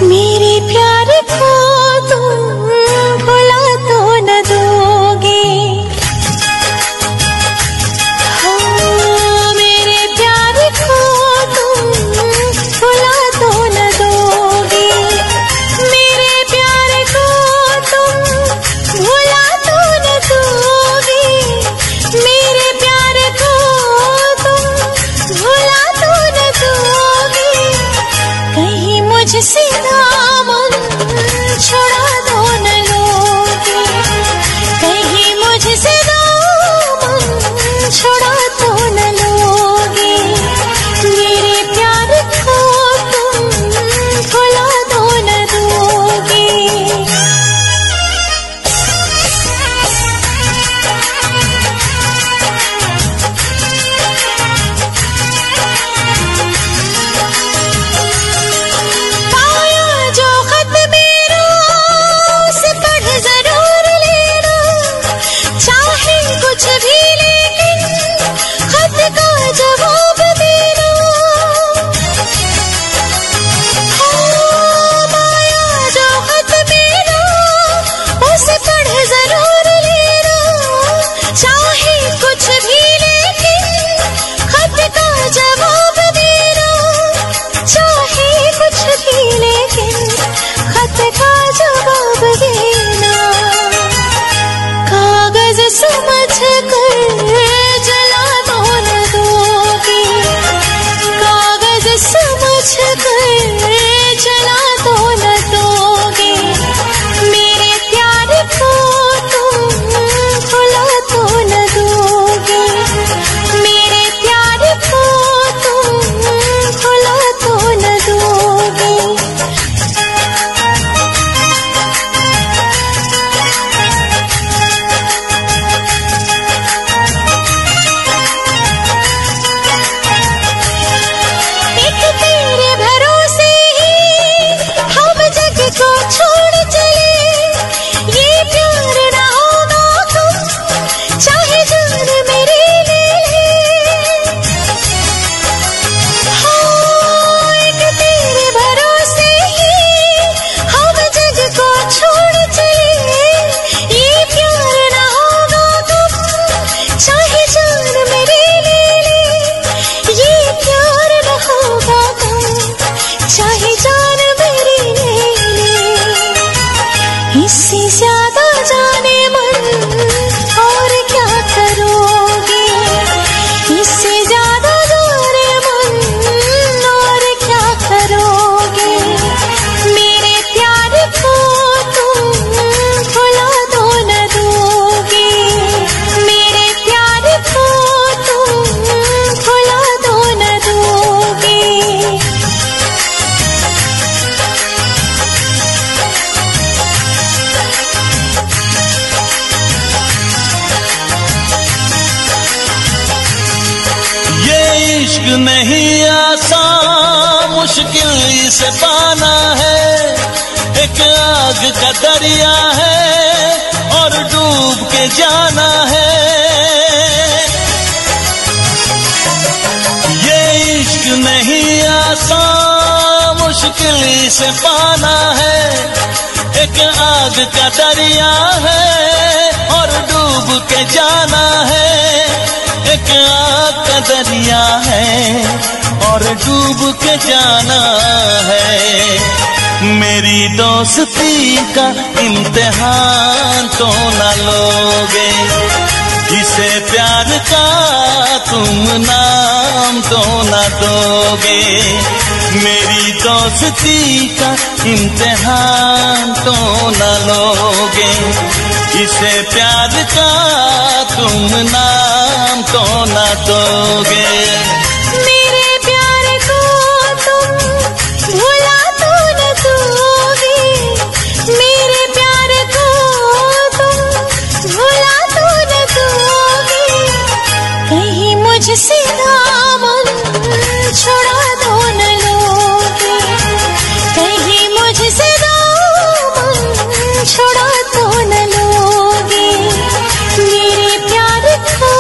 मेरे प्यार को तुम भुला तो न दोगे, हाँ मेरे प्यार को तुम भुला तो न दोगे, मेरे प्यार को तुम भुला तो न दोगे, मेरे प्यार को तुम भुला तो न दोगे, कहीं मुझसे दामन छुड़ा तो न लोगे, कहीं मुझसे दामन छुड़ा तो न लोगे, मेरे प्यार को तुम भुला तो न दोगे। इश्क नहीं आसान, मुश्किल इसे पाना है, एक आग का दरिया है और डूब के जाना है। ये इश्क नहीं आसान, मुश्किल इसे पाना है, एक आग का दरिया है और डूब के जाना है, एक आग का दरिया है और डूब के जाना है। मेरी दोस्ती का इम्तिहान तो न लोगे, इसे प्यार का तुम नाम तो न दोगे। मेरी दोस्ती का इम्तिहान तो न लोगे, इसे प्यार का तुम नाम तो न दोगे। मेरे प्यार को तुम भुला तो न दोगे, मेरे प्यार को तुम भुला तो न दोगे, कहीं मुझसे दामन छुड़ा तो न लोगे, कहीं मुझसे दामन छुड़ा तो न लोगे। मेरे प्यार को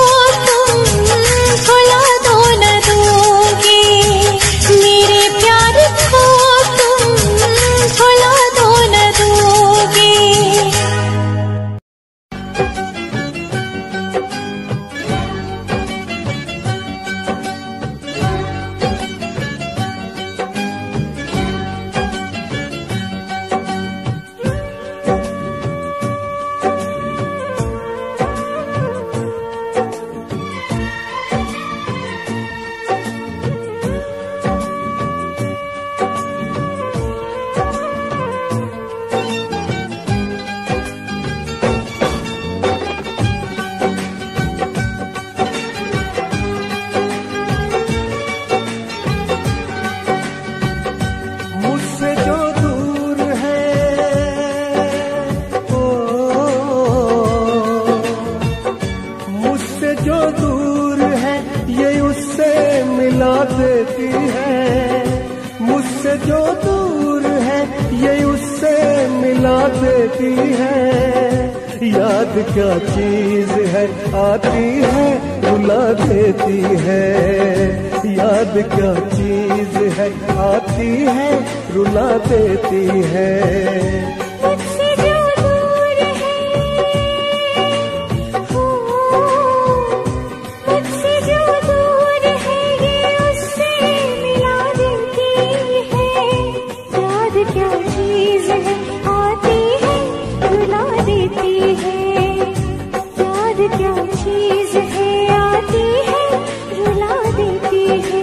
तुम भुला तो न दोगे। मिला देती है। मुझसे जो दूर है ये उससे मिला देती है। याद क्या चीज है आती है रुला देती है। याद क्या चीज है आती है रुला देती है। मुझसे जो दूर है हो, मुझसे जो दूर है ये उससे मिला देती है। याद क्या चीज है आती है रुला देती है। याद क्या चीज है आती है रुला देती है।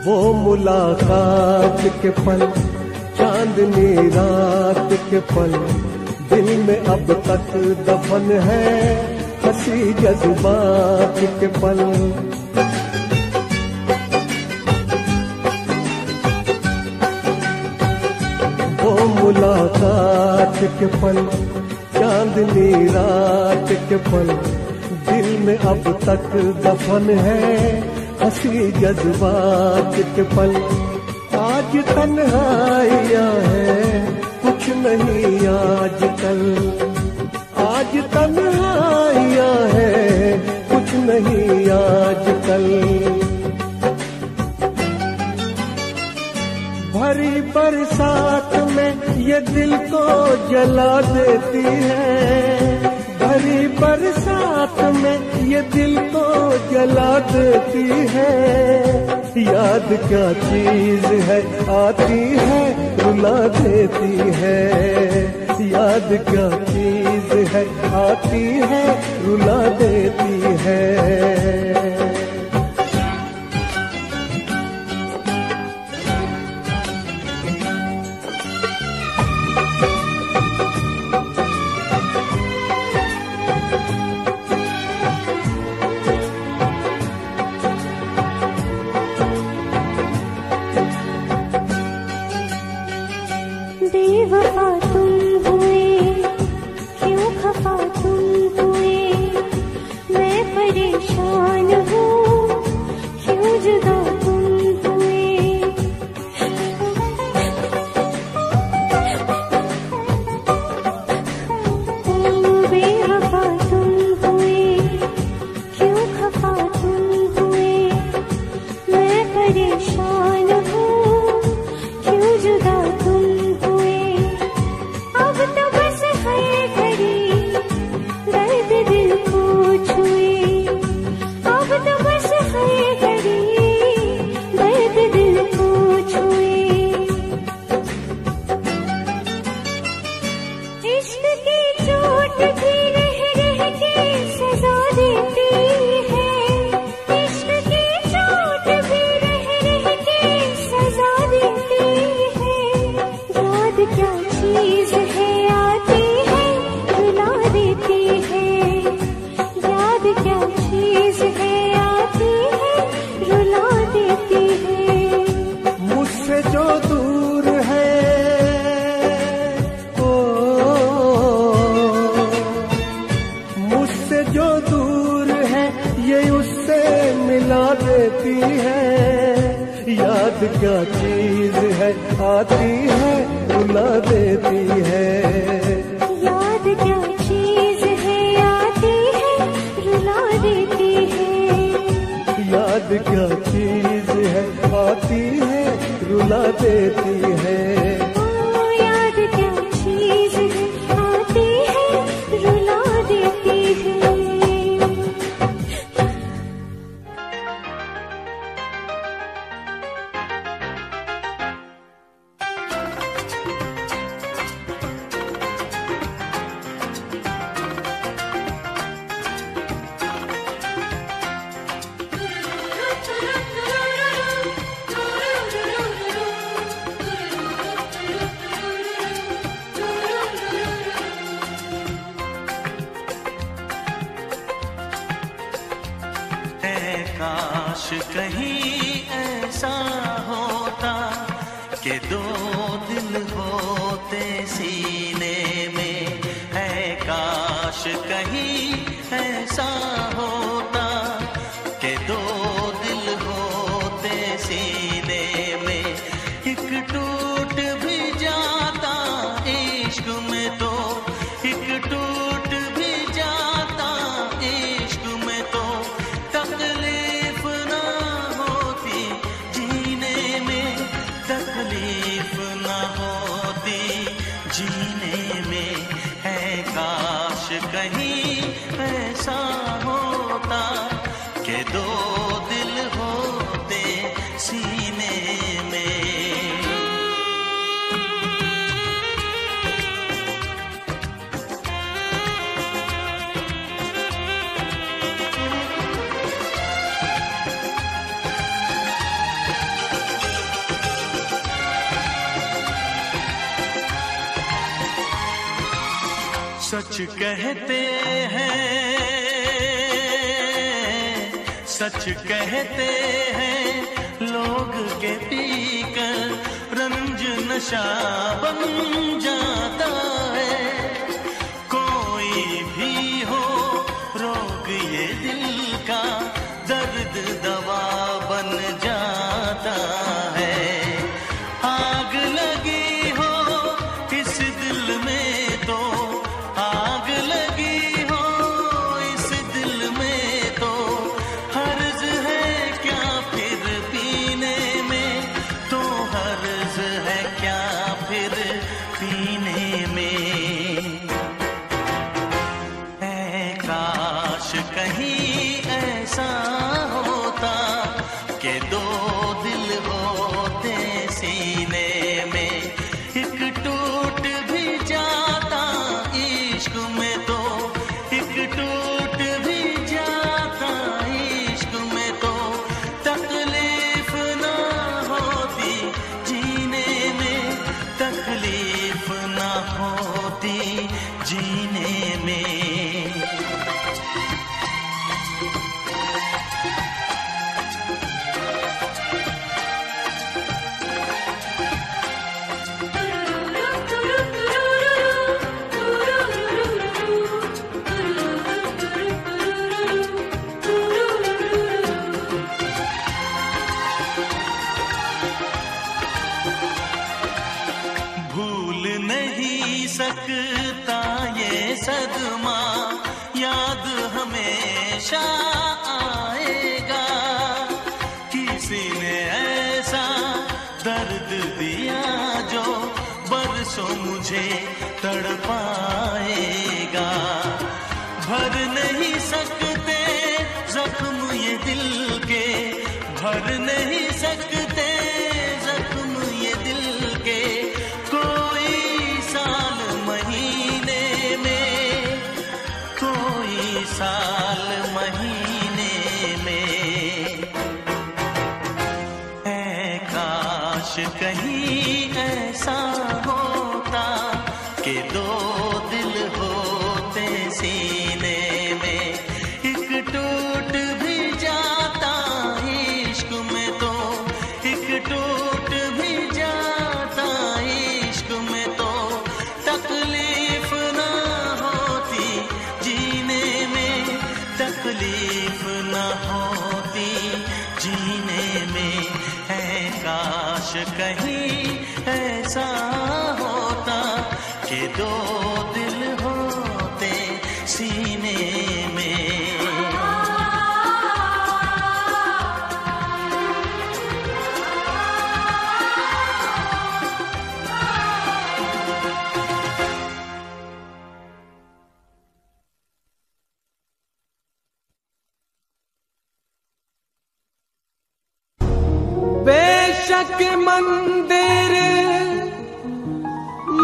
वो मुलाकात के पल चांदनी रात के पल दिल में अब तक दफन है। हंसी जज्बात के पल वो मुलाकात के पल चांदनी रात के पल दिल में अब तक दफन है। हंसी जज्बात के पल आज तन्हाइयाँ है कुछ नहीं आजकल। आज तन्हाइयाँ है कुछ नहीं आजकल। भरी बरसात में ये दिल को जला देती है। भरी बरसात में ये दिल को जला देती है। याद क्या चीज है आती है रुला देती है। याद क्या चीज है आती है रुला देती है। बेवफा तुम हुए क्यों खफा तुम हुए। मैं परेशान हूँ क्यों जुदा तुम हुए। बेवफा तुम हुए क्यों खफा तुम हुए। मैं परेशान हूँ क्यों जुदा तुम हुए। अब तो बस है घड़ी दर्द दिल को छुए। अब तो बस है घड़ी दर्द दिल को छुए। इश्क की चोट भी रह रह के सजा देती है। इश्क की चोट भी रह रह के सजा देती है। याद क्या चीज है आती है रुला देती है। याद क्या चीज है आती है रुला देती है। मुझसे जो दूर है ओ, मुझसे जो दूर है ये उससे मिला देती है। याद क्या चीज है आती है रुला देती है। याद क्या चीज है आती है रुला देती है। याद क्या चीज है आती है रुला देती है। याद क्या चीज है आती है रुला देती है। काश कहीं ऐसा होता कि दो दिल होते सीने में, है काश कहीं ऐसा होता कि दो दिल होते सीने में। एक टूट भी जाता इश्क में तो, एक टूट भी जाता इश्क में तो, तकलीफ ना होती जीने में, तकलीफ ना होती जीने में। है काश कहीं ऐसा होता कि दो दिल होते सीने में। सच कहते हैं, सच कहते हैं लोग के पीकर रंज नशा बन जाता है। कोई भी हो रोग ये दिल का, दर्द दवा बन जाता है। आग लगी हो इस दिल में तो, आग लगी हो इस दिल में तो, हर्ज है क्या फिर पीने में, तो हर्ज है क्या फिर पीने में। है काश कहीं ऐसा होता कि दो दिल होते सीने में। एक टूट भी जाता इश्क में तो, एक टूट भी जाता इश्क में तो, तकलीफ ना होती जीने में, तकलीफ ना होती जीने में। भूल नहीं सकता ये सदमा, याद हमेशा आएगा। किसी ने ऐसा दर्द दिया जो बरसों मुझे तड़पाएगा। भर नहीं सकते जख्म ये दिल के, भर नहीं सकते जख्म ये दिल के, कोई साल महीने में, कोई साल महीने में। है काश कहीं ऐसा होता कि दो दिल होते सीने में। एक टूट भी जाता इश्क में तो, एक टूट भी जाता इश्क में तो, तकलीफ ना होती जीने में, तकलीफ ना होती जीने में। है काश कहीं ऐसा होता कि दो दिल होते सीने में। बेशक मंदिर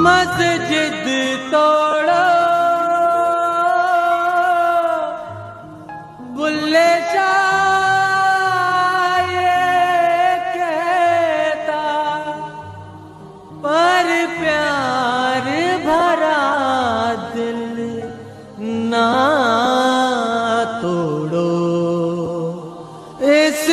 मस्जिद तोड़ो, बुल्ले शाह ये कहता, पर प्यार भरा दिल ना तोड़ो। इस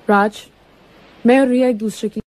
राज, मैं और रिया एक दूसरे की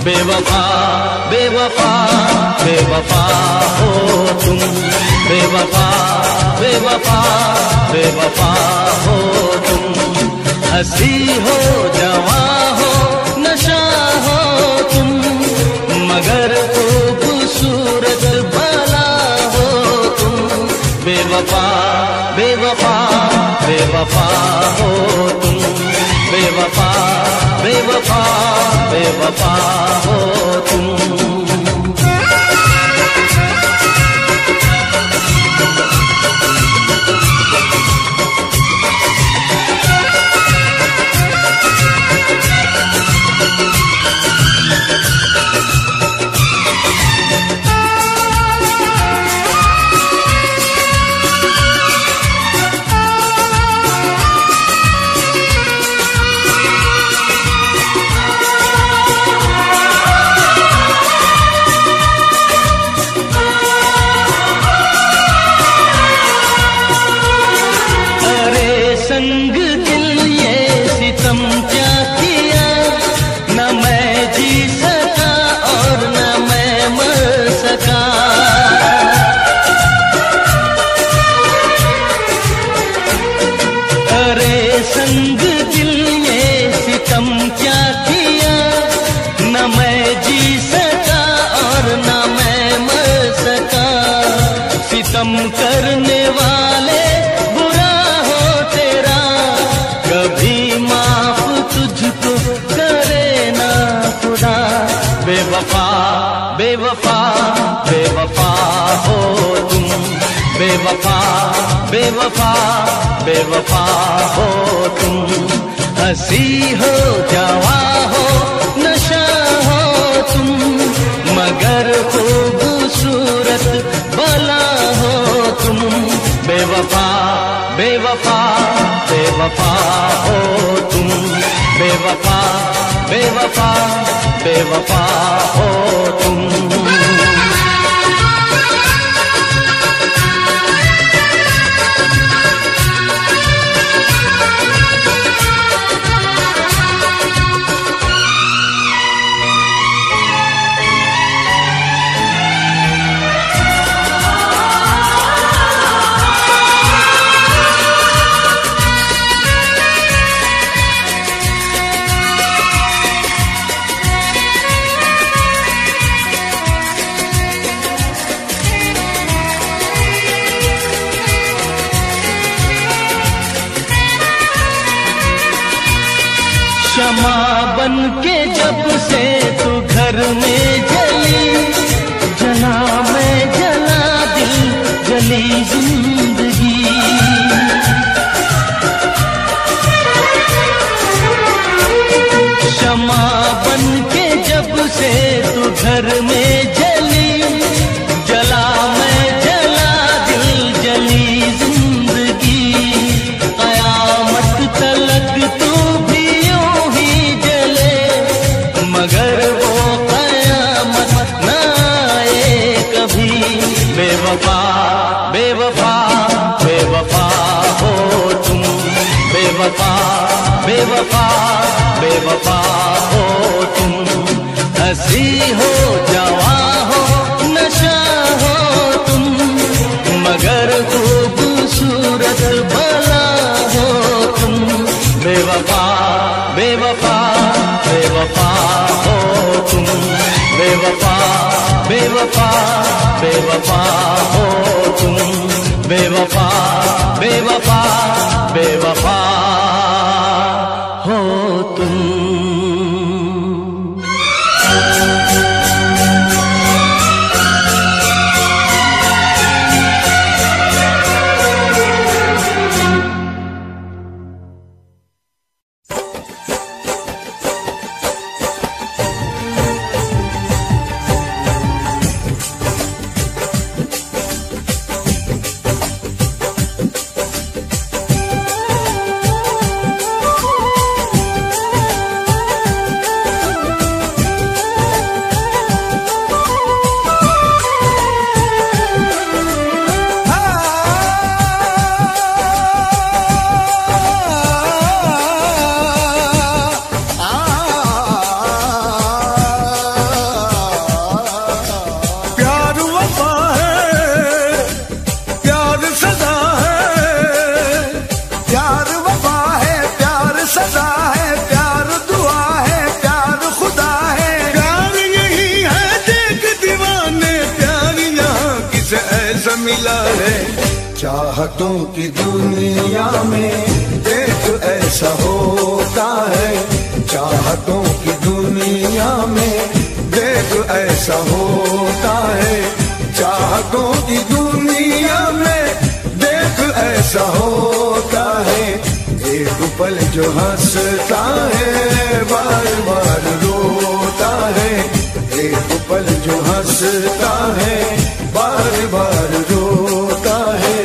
बेवफा बेवफा बेवफा हो तुम, बेवफा बेवफा बेवफा हो तुम। हंसी हो जवां हो नशा हो तुम, मगर खूबसूरत भला हो तुम। बेवफा बेवफा बेवफा हो तुम, बेवफा बेवफा बेवफा हो तुम। संग दिल ये सितम क्या किया, न मैं जी सका और न मैं मर सका। अरे संग दिल ये सितम क्या किया, न मैं जी सका और न मैं मर सका। सितम करने वाले कभी माफ तुझको करे ना खुदा। बेवफा बेवफा बेवफा हो तुम, बेवफा बेवफा बेवफा हो तुम। हंसी हो जवां हो नशा हो तुम, मगर खूबसूरत भला हो तुम। बेवफा बेवफा हो तुम, बेवफा बेवफा बेवफा हो तुम। शमा बन के जब से तू घर में जली, जला मैं जला दिल जली जिंदगी। शमा बन के जब से तू घर में जली, जला मैं जला दिल जली जिंदगी। कयामत तलक तू भी यूं ही जले, मगर वो कयामत न आए कभी। बेवफा बेवफा बेवफा हो तुम, बेवफा बेवफा बेवफा हो तुम। हंसी हो जवां हो नशा हो तुम, मगर खूबसूरत भला हो तुम। बेवफा बेवफा बेवफा हो तुम, बेवफा बेवफा बेवफा हो तुम। बेवफा बेवफा बेवफा हो तुम। चाहतों की दुनिया में देख ऐसा होता है, चाहतों की दुनिया में देख ऐसा होता है। चाहतों की दुनिया में देख ऐसा होता है। एक पल जो हंसता है बार बार रोता है। एक पल जो हंसता है बार बार रोता है।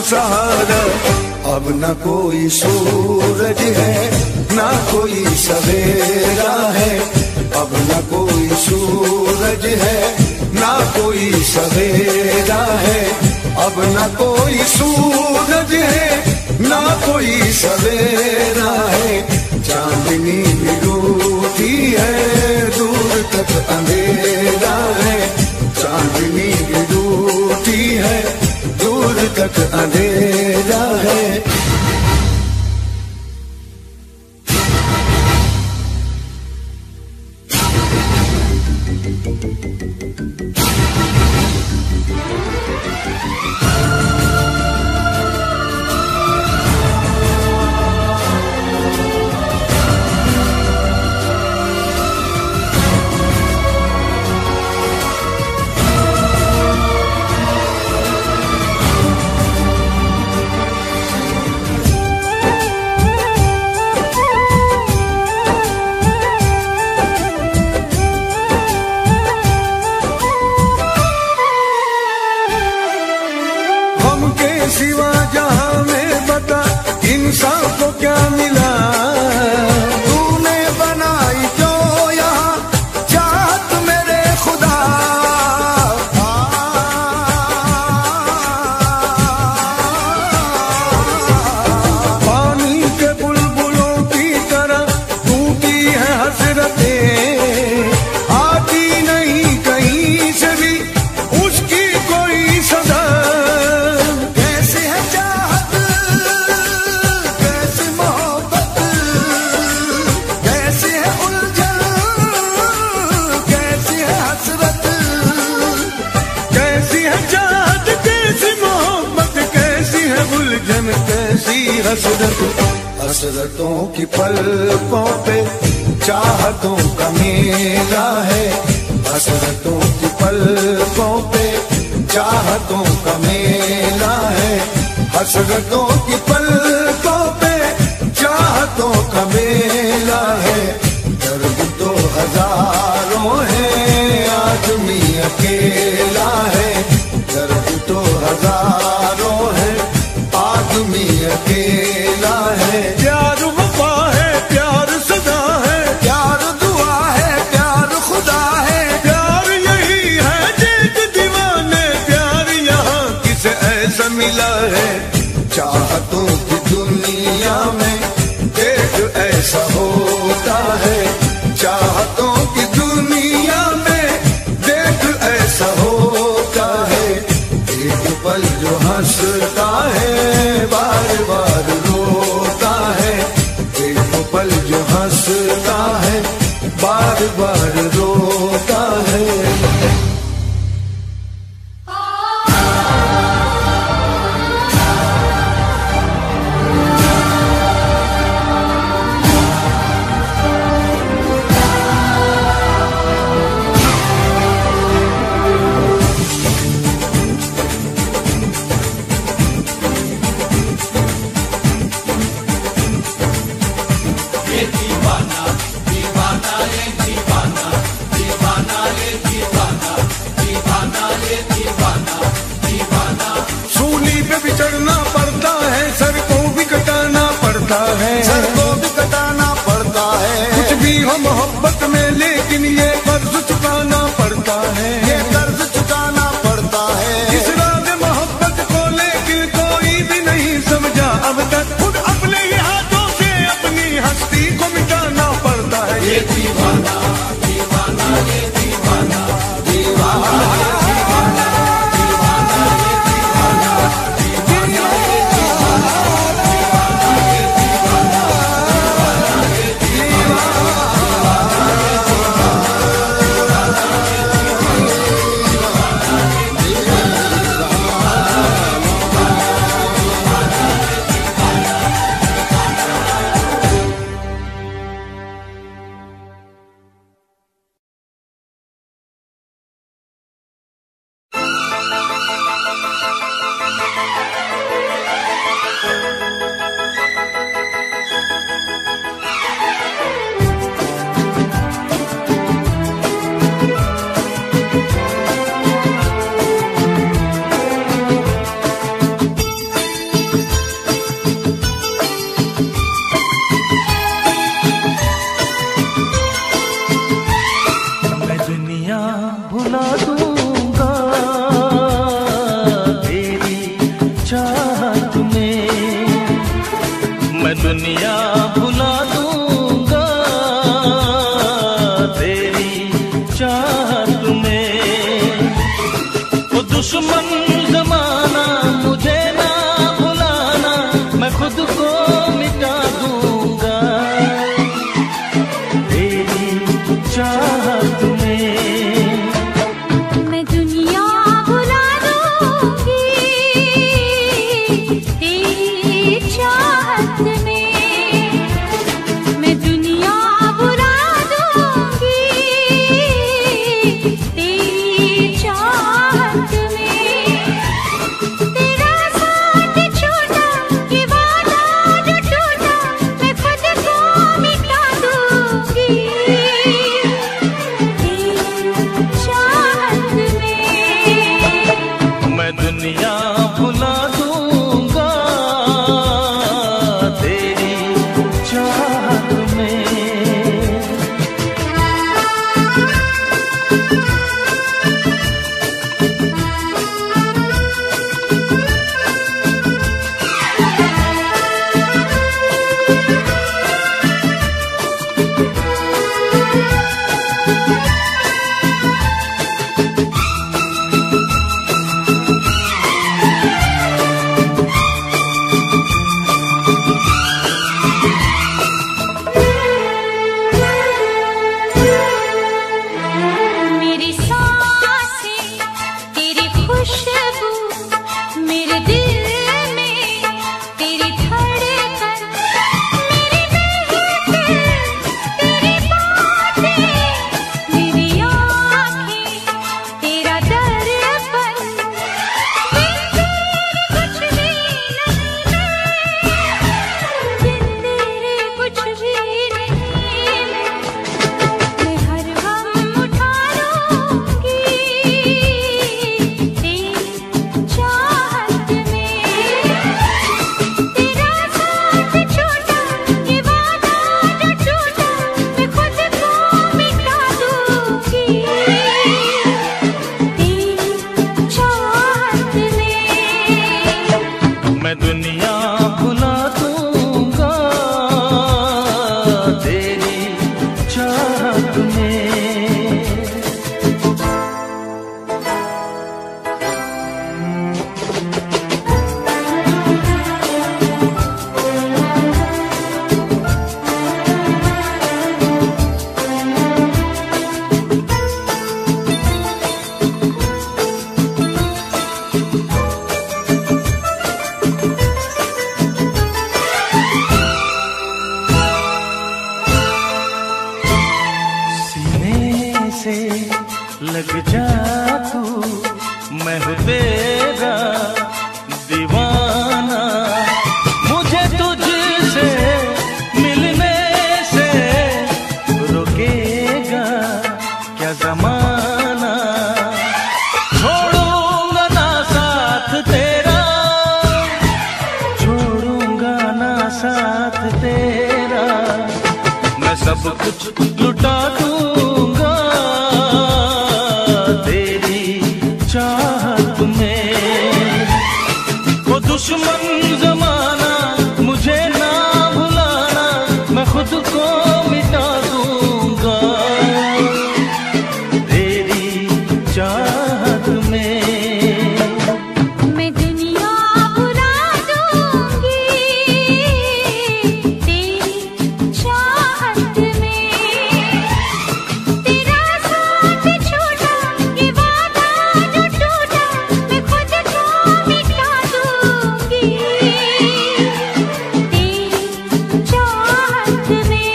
सहारा। अब न कोई सूरज है ना कोई सवेरा है, अब न कोई सूरज है ना कोई सवेरा है, अब न कोई सूरज है ना कोई सवेरा है। चांदनी भी रूठी है दूर तक अंधेरा है, चांदनी भी रूठी है दूर तक अंधेरा है। सिवा जहां में बता इंसान को क्या मिला, तूने बनाई जो यहाँ चाहत मेरे खुदा। पानी के बुलबुलों की तरह टूटी है हसरतें, आती नहीं कहीं से भी उसकी कोई सदा। हसरतों की पलकों पे चाहतों का मेला है, हसरतों की पलकों पे चाहतों का मेला है, हसरतों की पलकों पे चाहतों का मेला है। दर्द तो हजारों है आदमी अकेला है, दर्द तो हजारों है आदमी अकेला है। प्यार वफा है प्यार सदा है, प्यार दुआ है प्यार खुदा है, प्यार यही है जिद दीवाने, प्यार यहाँ किसे ऐसा मिला है। चाहतों की दुनिया में देख ऐसा होता है, चाहतों की दुनिया में देख ऐसा होता है। एक पल जो हंसता है बार बार रोता है, एक पल जो हंसता है बार बार रोता है। सूली पे भी चढ़ना पड़ता है, सर को भी कटाना पड़ता है, सर को भी कटाना पड़ता है। कुछ भी हो मोहब्बत में लेकिन ये कर्ज चुकाना पड़ता है, ये कर्ज चुकाना पड़ता है। इस राज मोहब्बत को लेकिन कोई भी नहीं समझा अब तक, खुद अपने ही हाथों से अपनी हस्ती को मिटाना पड़ता है। ये दीवाना दीवाना ये दीवाना दीवाना तेरी चाहत में। वो दुश्मन जमाना मुझे ना भुलाना, मैं खुद को मिटा दूंगा तेरी चाहत में। मैं दुनिया भुला दूंगी तेरी चाहत में। मैं दुनिया भुला दूंगी तेरी चाहत में। तेरा साथ छोड़ा ये वादा जो टूटा, मैं खुद को मिटा दूंगी चाहत में। मैं दुनिया भुला दूंगा तेरी चाहत में। मेरी सांसें तेरी खुशबू, मेरे दिल में तेरी धड़कन, मेरी महफिल तेरी बातें, मेरी आँखें तेरा दर्पण। बिन तेरे कुछ भी नहीं मैं, बिन तेरे कुछ भी नहीं मैं हर गम उठा लूंगी तेरी चाहत में। तेरा साथ छोड़ा ये वादा जो टूटा, मैं खुद को मिटा दूंगी तेरी चाहत में। मैं दुनिया भुला दूंगा तेरी चाहत में। सीने से लग जा तू, मैं हूँ तेरा दीवाना। मुझे तुझसे मिलने से रोकेगा क्या जमाना। छोड़ूंगा ना साथ तेरा, छोड़ूंगा ना साथ तेरा। मैं सब कुछ लुटा दूंगा तेरी चाहत में। वो दुश्मन जमाना मुझे ना भुलाना, मैं खुद को मिटा दूंगा तेरी चाहत में। मैं दुनिया भुला दूंगी तेरी चाहत में। तेरा साथ छोड़ा ये वादा जो टूटा, मैं खुद को मिटा दूंगी तेरी चाहत में।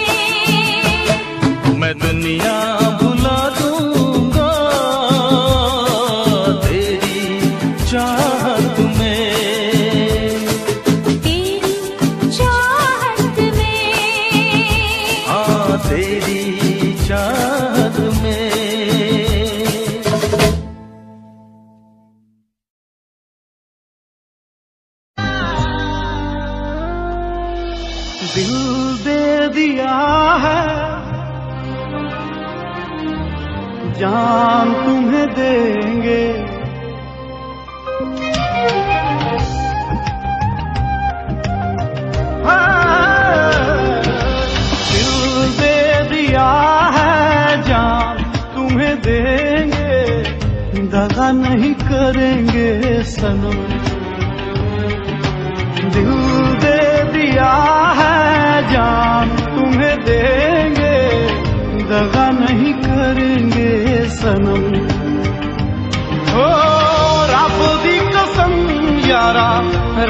मैं दुनिया भुला दूंगा तेरी चाहत में। तेरी चाहत में। हाँ तेरी चाहत में। दिल दे दिया है, जान तुम्हें देंगे। हाँ, दिल दे दिया देंगे, दगा नहीं करेंगे सनम। दिल दे दिया है जान तुम्हें देंगे, दगा नहीं करेंगे सनम। ओ रब दी कसम यारा,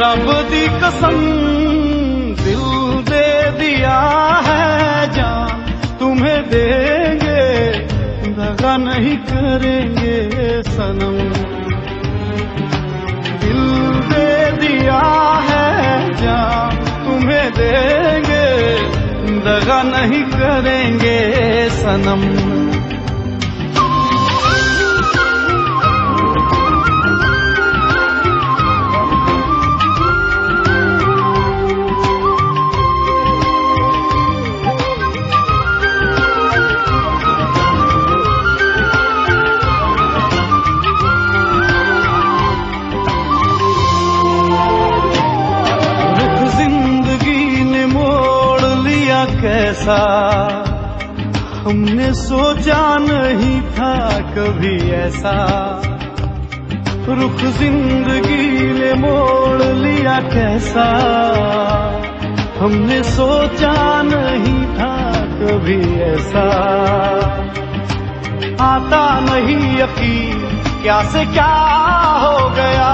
रब दी कसम, दिल दे दिया है जान तुम्हें देंगे, दगा नहीं करेंगे सनम। दिल दे दिया है जान तुम्हें देंगे, दगा नहीं करेंगे सनम। कैसा हमने सोचा नहीं था कभी ऐसा, रुख जिंदगी ने मोड़ लिया कैसा, हमने सोचा नहीं था कभी ऐसा। आता नहीं यकीन क्या से क्या हो गया,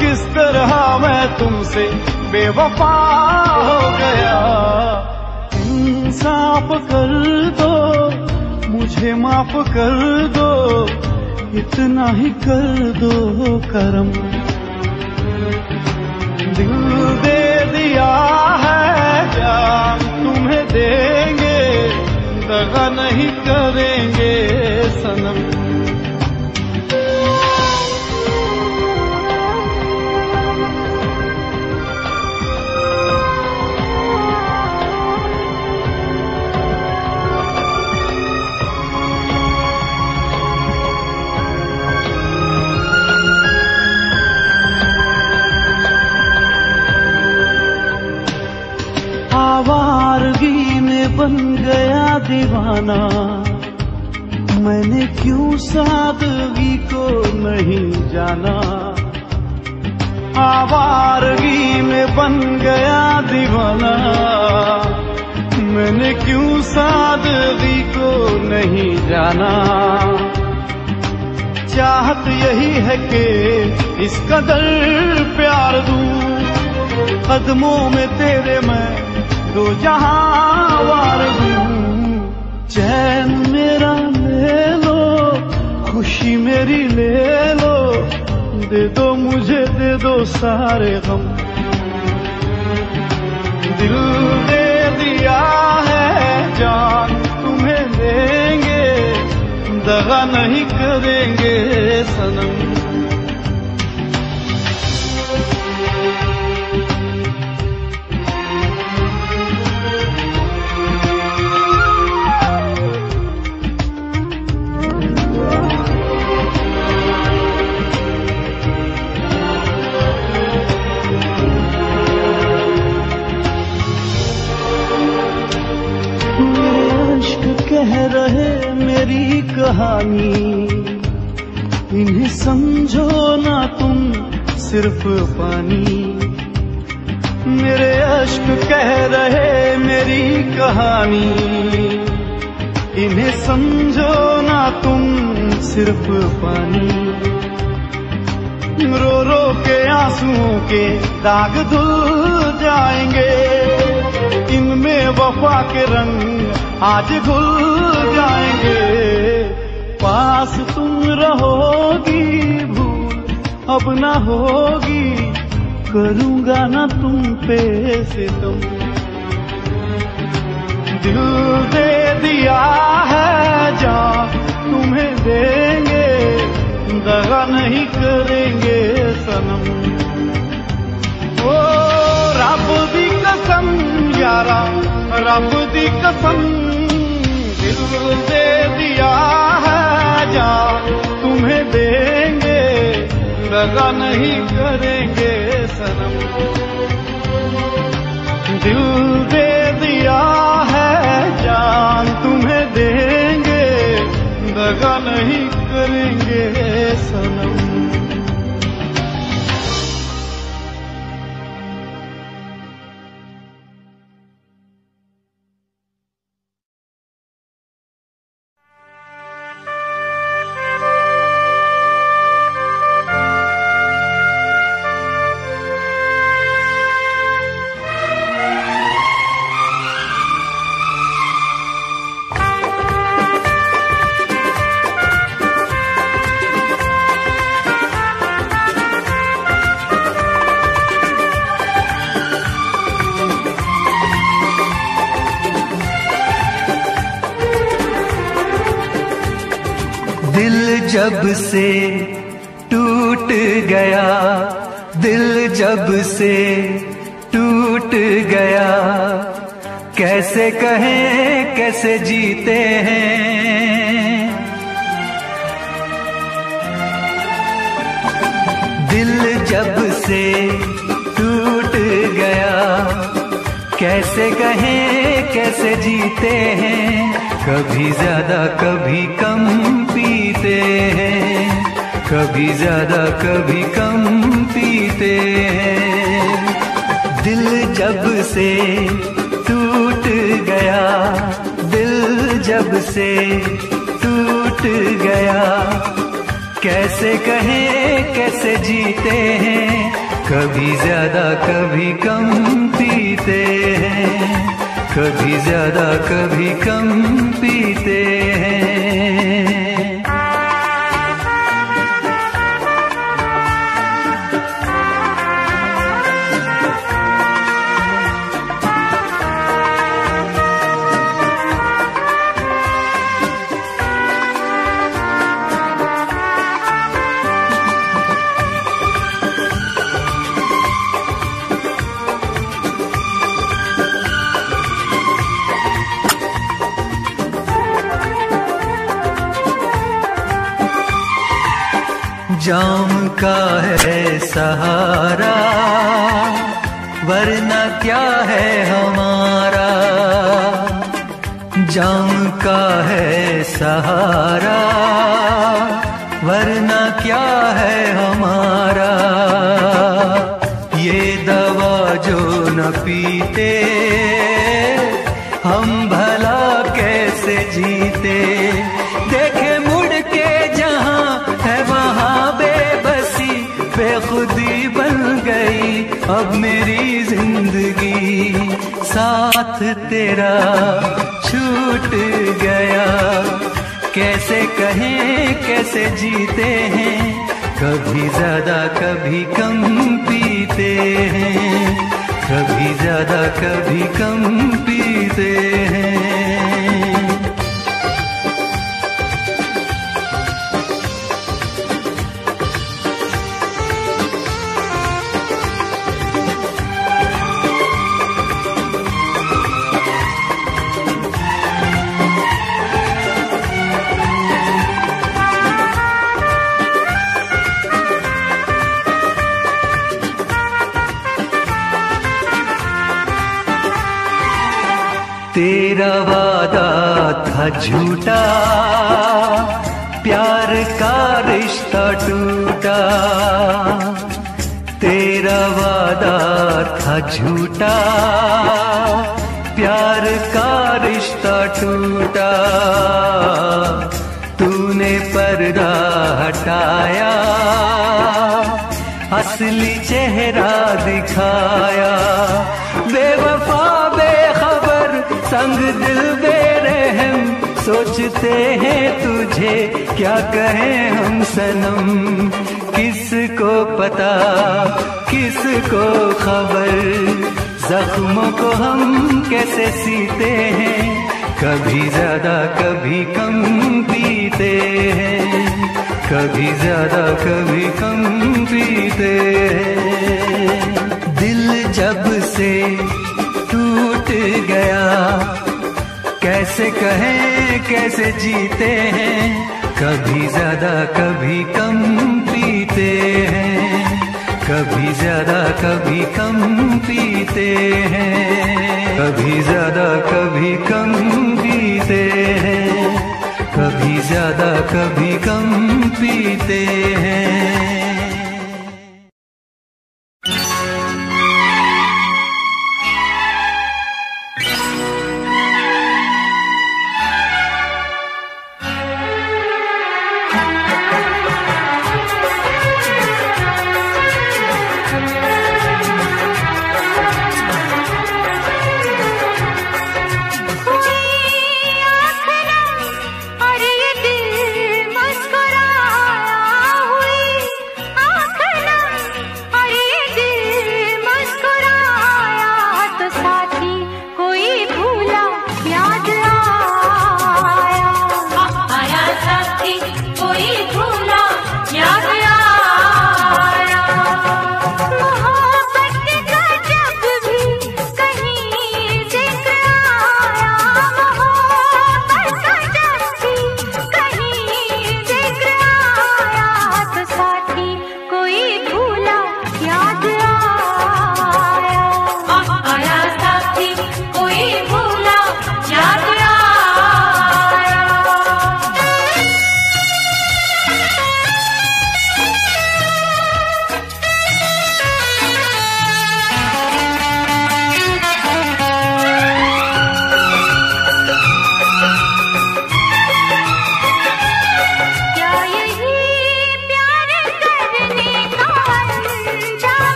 किस तरह मैं तुमसे बेवफा हो गया। इंसाफ कर दो मुझे, माफ कर दो, इतना ही कर दो करम। दिल दे दिया है जान तुम्हें देंगे, दगा नहीं करेंगे सनम। आवारगी में बन गया दीवाना, मैंने क्यों सादगी को नहीं जाना। आवारगी में बन गया दीवाना, मैंने क्यों सादगी को नहीं जाना। चाहत यही है कि इस कदर प्यार दूं, कदमों में तेरे मैं दो जहां वार दूं। चैन मेरा ले लो, खुशी मेरी ले लो, दे दो मुझे दे दो सारे गम। दिल दे दिया है जान तुम्हें देंगे, दगा नहीं करेंगे सनम। कह रहे मेरी कहानी, इन्हें समझो ना तुम सिर्फ पानी। मेरे अश्क कह रहे मेरी कहानी, इन्हें समझो ना तुम सिर्फ पानी। रो रो के आंसुओं के दाग धुल जाएंगे, इनमें वफा के रंग आज घुल जाएंगे। पास तुम रहोगी भूल अब ना होगी, करूंगा ना तुम पे सितम। दिल दे दिया है जान तुम्हें देंगे, दगा नहीं करेंगे सनम। ओ रब दी कसम यारा, रब दी कसम, दिल दे दिया है जान तुम्हें देंगे, दगा नहीं करेंगे सनम। दिल दे दिया है जान तुम्हें देंगे, दगा सनम। दिल जब से टूट गया, दिल जब से टूट गया, कैसे कहें कैसे जीते हैं। दिल जब से टूट गया, कैसे कहें कैसे जीते हैं। कभी ज्यादा कभी कम पीते हैं, कभी ज्यादा कभी कम पीते हैं। दिल जब से टूट गया, दिल जब से टूट गया, कैसे कहें कैसे जीते हैं। कभी ज्यादा कभी कम पीते हैं, कभी ज्यादा कभी कम पीते हैं। जाम का है सहारा, वरना क्या है हमारा। जाम का है सहारा, वरना क्या है हमारा। ये दवा जो न पीते, हम भला कैसे जीते। देखे मुड़ के जहां है वहां बेबसी, बेखुदी बन गई अब मेरी जिंदगी। साथ तेरा छूट गया, कैसे कहें कैसे जीते हैं। कभी ज्यादा कभी कम पीते हैं, कभी ज्यादा कभी कम पीते हैं। तेरा वादा था झूठा, प्यार का रिश्ता टूटा। तेरा वादा था झूठा, प्यार का रिश्ता टूटा। तूने पर्दा हटाया, असली चेहरा दिखाया। बेवफा बेखबर संग दिल बेरहम, सोचते हैं तुझे क्या कहें हम सनम। किसको पता किसको खबर, जख्मों को हम कैसे सीते हैं। कभी ज्यादा कभी कम पीते हैं, कभी ज्यादा कभी कम पीते हैं। दिल जब से टूट गया, कैसे कहें कैसे जीते हैं। कभी ज्यादा कभी कम पीते हैं, कभी ज्यादा कभी कम पीते हैं। कभी ज्यादा कभी कम पीते हैं, कभी ज्यादा कभी कम पीते हैं।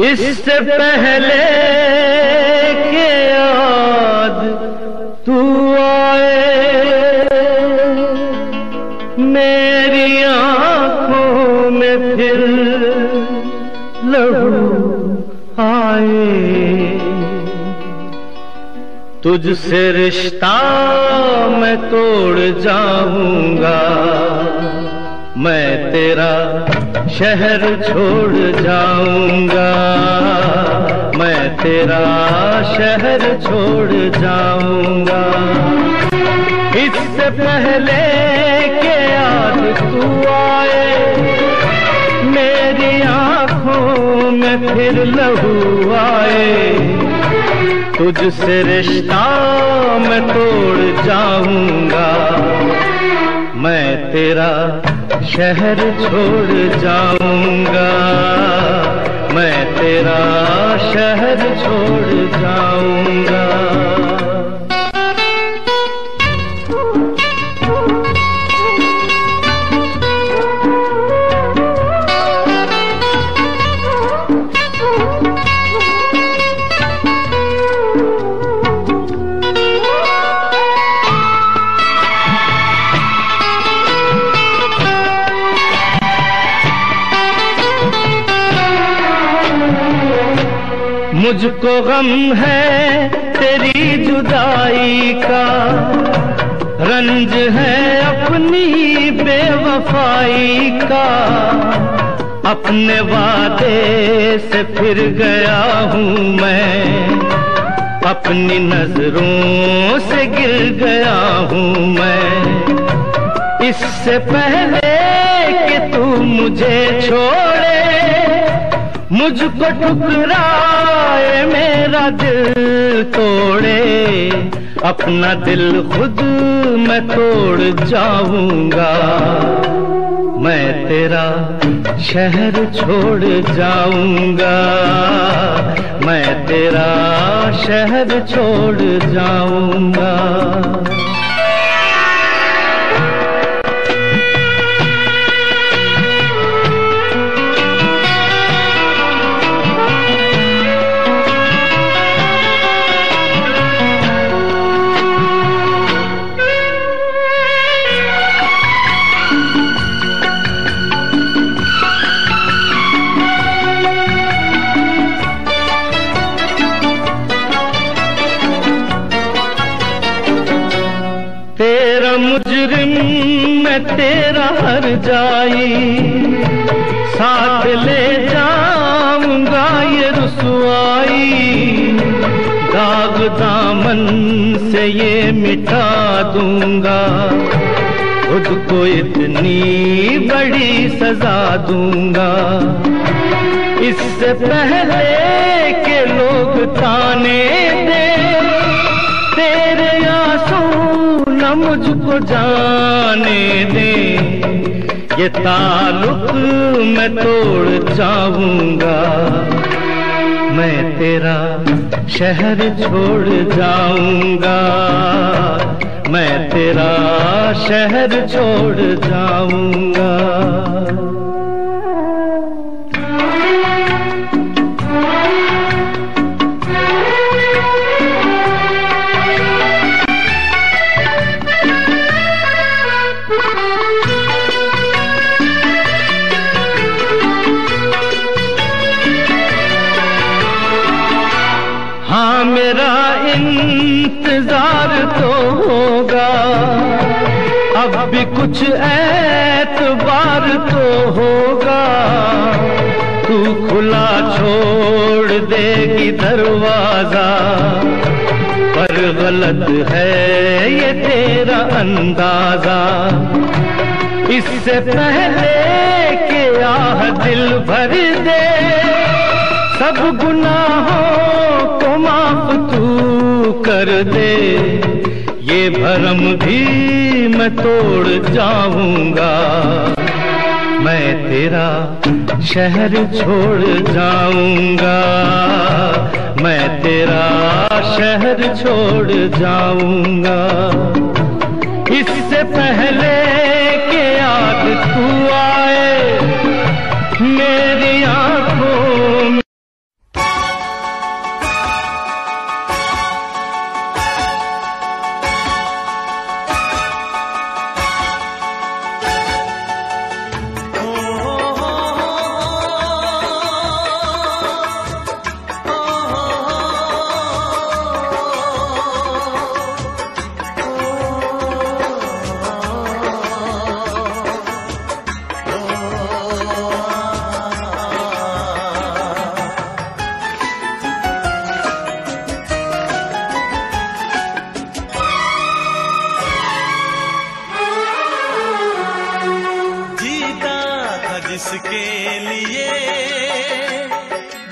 इससे पहले के याद तू आए मेरी आंखों में फिर लहू आए। तुझसे रिश्ता मैं तोड़ जाऊंगा, मैं तेरा शहर छोड़ जाऊंगा, मैं तेरा शहर छोड़ जाऊंगा। इससे पहले के याद तू आए मेरी आंखों में फिर लहू आए। तुझसे रिश्ता मैं तोड़ जाऊंगा, मैं तेरा शहर छोड़ जाऊंगा, मैं तेरा शहर छोड़ जाऊंगा। मुझको गम है तेरी जुदाई का, रंज है अपनी बेवफाई का। अपने वादे से फिर गया हूँ मैं, अपनी नजरों से गिर गया हूँ मैं। इससे पहले कि तू मुझे छोड़े, मुझको ठुकराए मेरा दिल तोड़े। अपना दिल खुद मैं तोड़ जाऊंगा, मैं तेरा शहर छोड़ जाऊंगा, मैं तेरा शहर छोड़ जाऊंगा। तेरा मुजरिम मैं तेरा हर जाई, साथ ले जाऊंगा ये रुसवाई। दाग दामन से ये मिटा दूंगा, खुद को इतनी बड़ी सजा दूंगा। इससे पहले के लोग ताने दे, तेरे आंसू न मुझको जाने दे। ये ताल्लुक मैं तोड़ जाऊंगा, मैं तेरा शहर छोड़ जाऊंगा, मैं तेरा शहर छोड़ जाऊंगा। हाँ मेरा इंतजार तो होगा, अब भी कुछ एतबार तो होगा। तू खुला छोड़ देगी दरवाजा, पर गलत है ये तेरा अंदाजा। इससे पहले कि आह दिल भर दे, सब गुनाहों को माफ तू कर दे। ये भरम भी मैं तोड़ जाऊंगा, मैं तेरा शहर छोड़ जाऊंगा, मैं तेरा शहर छोड़ जाऊंगा। इससे पहले कि याद तू आए मेरी आंखों में।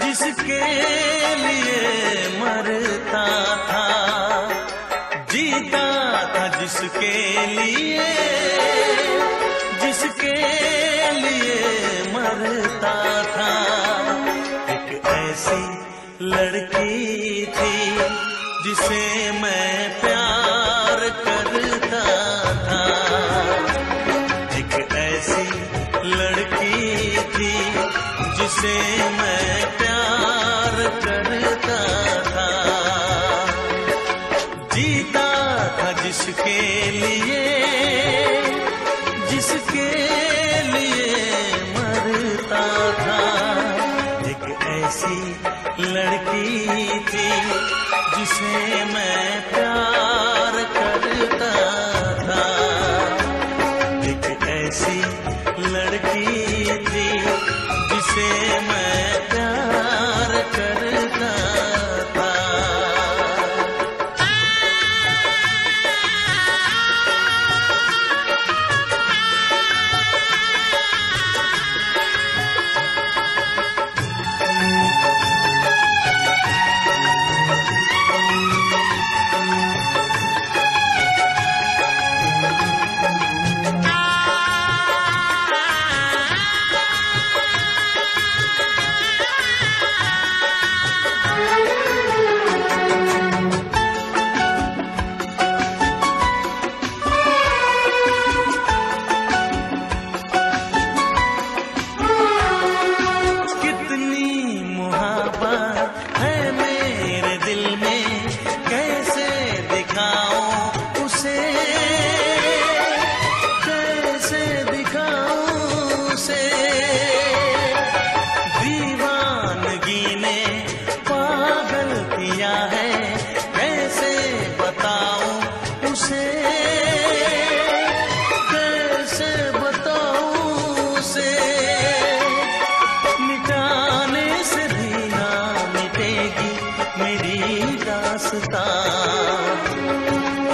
जिसके लिए मरता था, जीता था जिसके लिए मरता था। एक ऐसी लड़की थी जिसे मैं प्यार करता था, एक ऐसी लड़की थी जिसे मैं प्यार करता था, जीता था जिसके लिए मरता था। एक ऐसी लड़की थी जिसे मैं प्यार करता था, एक ऐसी लड़की थी जिसे मैं प्यार करता था।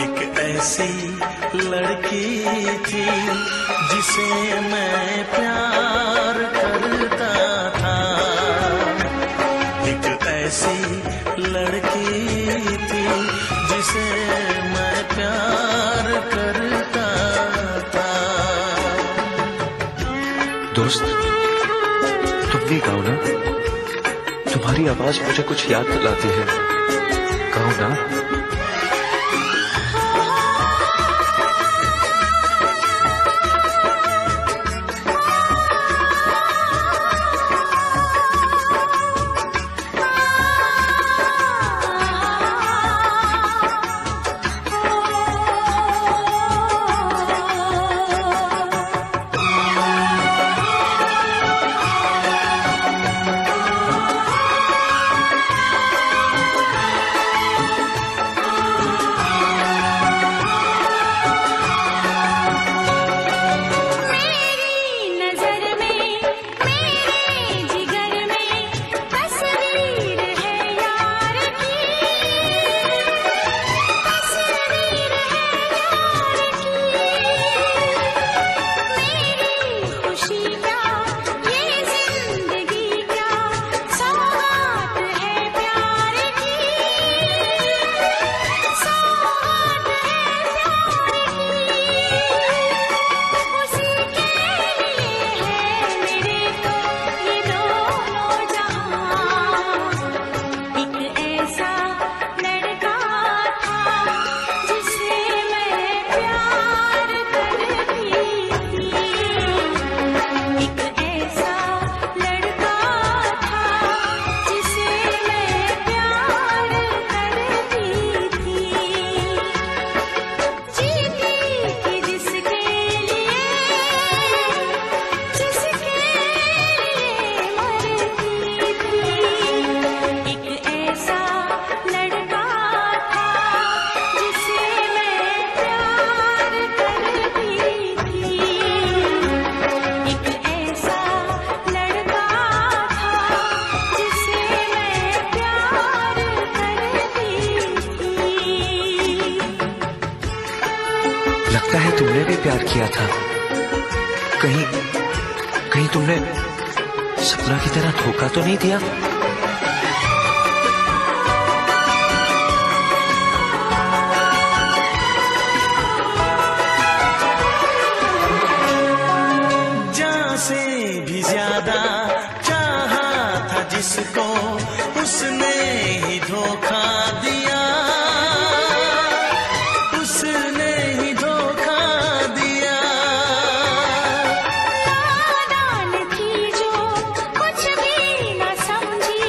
एक ऐसी लड़की थी जिसे मैं प्यार करता था, एक ऐसी लड़की थी जिसे मैं प्यार करता था। दोस्त, तुम भी गाओ ना, तुम्हारी आवाज मुझे कुछ याद दिलाती है, गाओ ना। लगता है तुमने भी प्यार किया था, कहीं तुमने सपना की तरह धोखा तो नहीं दिया? जान से भी ज्यादा चाहा था जिसको, उसने ही धोखा दिया, उसने ही धोखा दिया। नादान थी जो कुछ भी न समझी,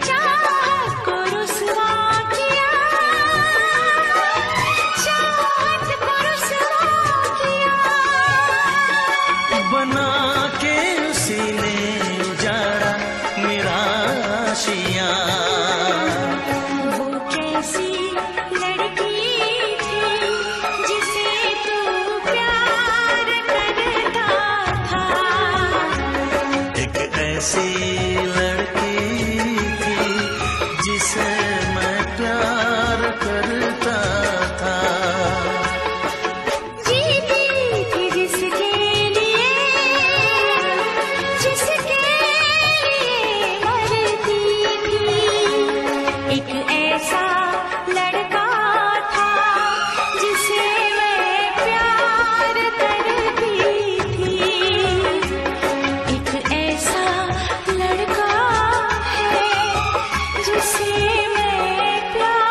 चाहत को रुसवा किया, चाहत को रुसवा किया। बना के उसी ने उजाड़ा मेरा आशियाँ। वो कैसी लड़की थी जिसे तू प्यार करता था, एक ऐसी लड़की थी जिसे मैं प्यार करता था। जीती थी जिसके लिए, जिसके लिए मरती थी। एक ऐसा लड़का था जिसे मैं प्यार करती थी। एक ऐसा लड़का है जिसे मैं प्यार।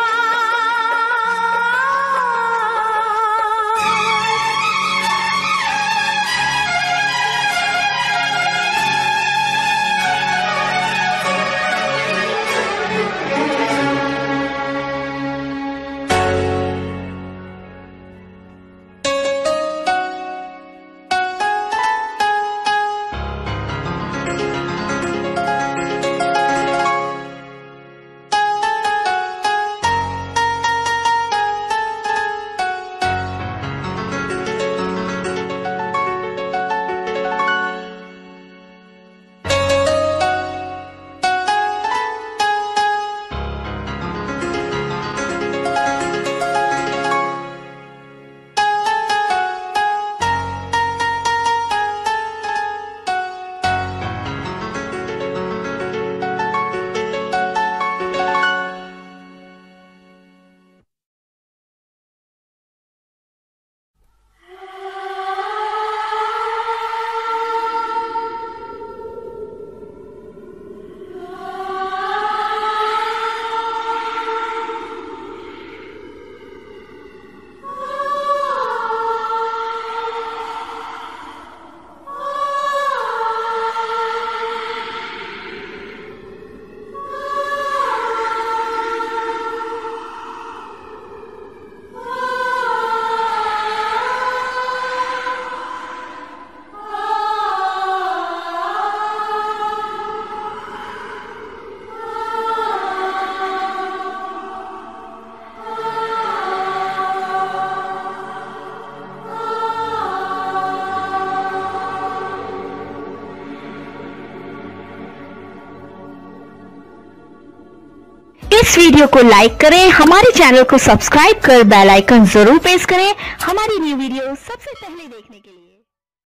इस वीडियो को लाइक करें, हमारे चैनल को सब्सक्राइब कर बेल आइकन जरूर प्रेस करें हमारी न्यू वीडियो सबसे पहले देखने के लिए।